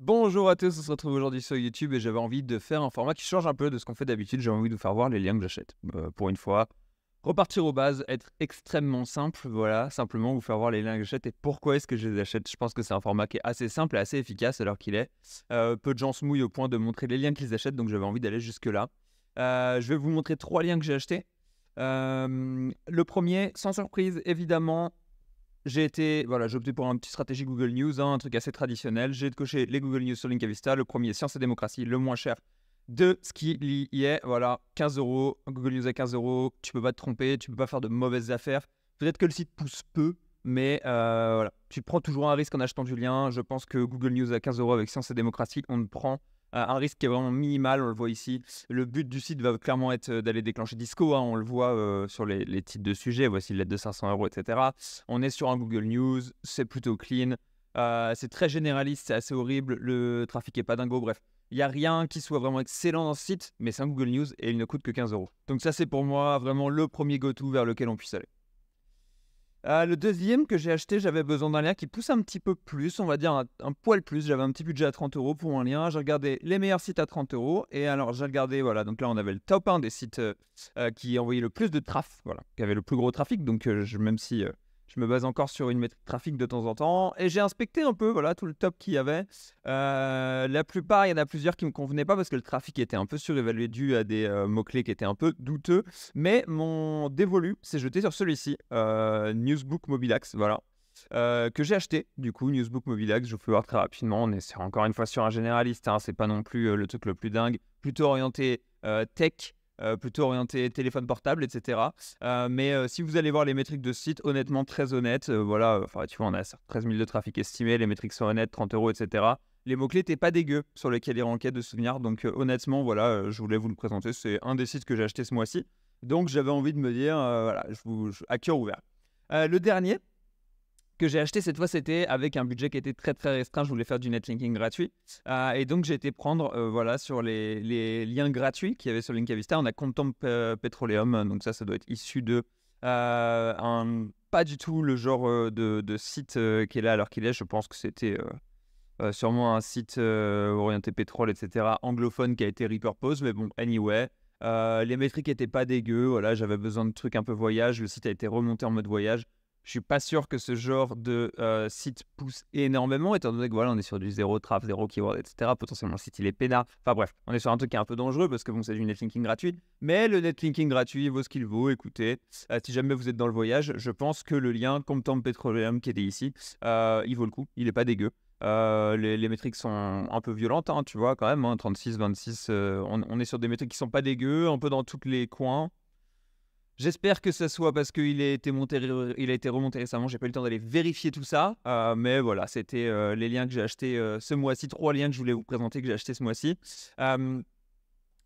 Bonjour à tous, on se retrouve aujourd'hui sur YouTube et j'avais envie de faire un format qui change un peu de ce qu'on fait d'habitude. J'ai envie de vous faire voir les liens que j'achète. Pour une fois, repartir aux bases, être extrêmement simple, voilà, simplement vous faire voir les liens que j'achète et pourquoi est-ce que je les achète. Je pense que c'est un format qui est assez simple et assez efficace alors qu'il est. Peu de gens se mouillent au point de montrer les liens qu'ils achètent, donc j'avais envie d'aller jusque-là. Je vais vous montrer 3 liens que j'ai achetés. Le premier, sans surprise, évidemment, j'ai opté pour une petite stratégie Google News, hein, un truc assez traditionnel. J'ai coché les Google News sur Linkavista. Le premier, Science et démocratie, le moins cher de ce qu'il y est. Voilà, 15 euros. Google News à 15 euros. Tu peux pas te tromper, tu peux pas faire de mauvaises affaires. Peut-être que le site pousse peu, mais voilà. Tu prends toujours un risque en achetant du lien. Je pense que Google News à 15 euros avec Science et démocratie, on ne prend un risque qui est vraiment minimal. On le voit ici. Le but du site va clairement être d'aller déclencher Disco, hein, on le voit sur les titres de sujets. Voici l'aide de 500 euros, etc. On est sur un Google News, c'est plutôt clean, c'est très généraliste, c'est assez horrible, le trafic est pas dingo, bref. Il n'y a rien qui soit vraiment excellent dans ce site, mais c'est un Google News et il ne coûte que 15 euros. Donc ça, c'est pour moi vraiment le premier go-to vers lequel on puisse aller. Le deuxième que j'ai acheté, j'avais besoin d'un lien qui pousse un petit peu plus, on va dire un poil plus. J'avais un petit budget à 30 euros pour un lien. J'ai regardé les meilleurs sites à 30 euros. Et alors, j'ai regardé, voilà, donc là, on avait le top 1 des sites qui envoyaient le plus de trafic, voilà, qui avait le plus gros trafic. Donc, même si je me base encore sur une métrique trafic de temps en temps. Et j'ai inspecté un peu, voilà, tout le top qu'il y avait. La plupart, il y en a plusieurs qui ne me convenaient pas parce que le trafic était un peu surévalué dû à des mots-clés qui étaient un peu douteux. Mais mon dévolu s'est jeté sur celui-ci, Newsbook Mobilax, voilà, que j'ai acheté. Du coup, Newsbook Mobilax, je vous fais voir très rapidement. On est encore une fois sur un généraliste, hein, c'est pas non plus le truc le plus dingue, plutôt orienté tech, plutôt orienté téléphone portable, etc. Mais si vous allez voir les métriques de ce site, honnêtement, très honnête, voilà, tu vois, on a 13 000 de trafic estimé, les métriques sont honnêtes, 30 euros, etc. Les mots-clés n'étaient pas dégueux sur lesquels il ranquait de souvenirs. Donc, honnêtement, voilà, je voulais vous le présenter. C'est un des sites que j'ai acheté ce mois-ci. Donc, j'avais envie de me dire, voilà, à cœur ouvert. Le dernier que j'ai acheté cette fois, c'était avec un budget qui était très très restreint. Je voulais faire du netlinking gratuit. Et donc, j'ai été prendre voilà, sur les liens gratuits qu'il y avait sur Linkavista. On a Contempt Petroleum. Donc, ça doit être issu de pas du tout le genre de site qui est là alors qu'il est. Je pense que c'était sûrement un site orienté pétrole, etc., anglophone qui a été repurpose, mais bon, anyway. Les métriques n'étaient pas dégueu, voilà, j'avais besoin de trucs un peu voyage, le site a été remonté en mode voyage. Je suis pas sûr que ce genre de site pousse énormément, étant donné que voilà, on est sur du zéro traf, zéro keyword, etc. Potentiellement le site il est peinard. Enfin bref, on est sur un truc qui est un peu dangereux parce que bon, c'est du netlinking gratuit. Mais le netlinking gratuit vaut ce qu'il vaut. Écoutez, si jamais vous êtes dans le voyage, je pense que le lien Contempt Petroleum qui était ici, il vaut le coup, il est pas dégueu. Les métriques sont un peu violentes, hein, tu vois, quand même, hein, 36, 26, on est sur des métriques qui sont pas dégueu, un peu dans tous les coins. J'espère que ça soit parce qu'il a été remonté récemment, j'ai pas eu le temps d'aller vérifier tout ça, mais voilà, c'était les liens que j'ai achetés ce mois-ci, 3 liens que je voulais vous présenter que j'ai achetés ce mois-ci. Je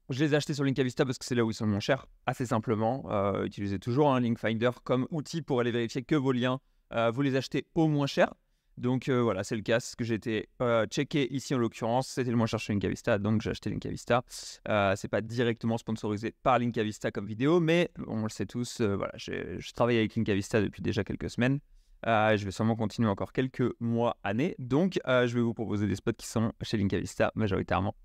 les ai achetés sur Linkavista parce que c'est là où ils sont le moins chers, assez simplement. Utilisez toujours un Link Finder comme outil pour aller vérifier que vos liens, vous les achetez au moins cher. Donc voilà, c'est le cas. Ce que j'ai été checké ici en l'occurrence, c'était le moins cher chez Linkavista, donc j'ai acheté Linkavista. C'est pas directement sponsorisé par Linkavista comme vidéo, mais on le sait tous, voilà, je travaille avec Linkavista depuis déjà quelques semaines. Je vais sûrement continuer encore quelques mois, années. Donc je vais vous proposer des spots qui sont chez Linkavista majoritairement.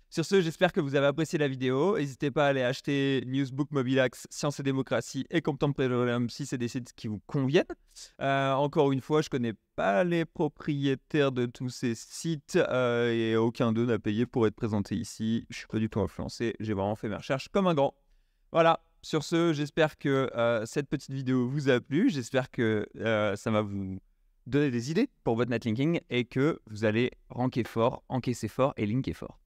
Sur ce, j'espère que vous avez apprécié la vidéo. N'hésitez pas à aller acheter Newsbook Mobilax, Science et démocratie et Contempt Petroleum si c'est des sites qui vous conviennent. Encore une fois, je ne connais pas les propriétaires de tous ces sites et aucun d'eux n'a payé pour être présenté ici. Je ne suis pas du tout influencé. J'ai vraiment fait mes recherches comme un grand. Voilà. Sur ce, j'espère que cette petite vidéo vous a plu. J'espère que ça va vous donner des idées pour votre netlinking et que vous allez ranker fort, encaisser fort et linker fort.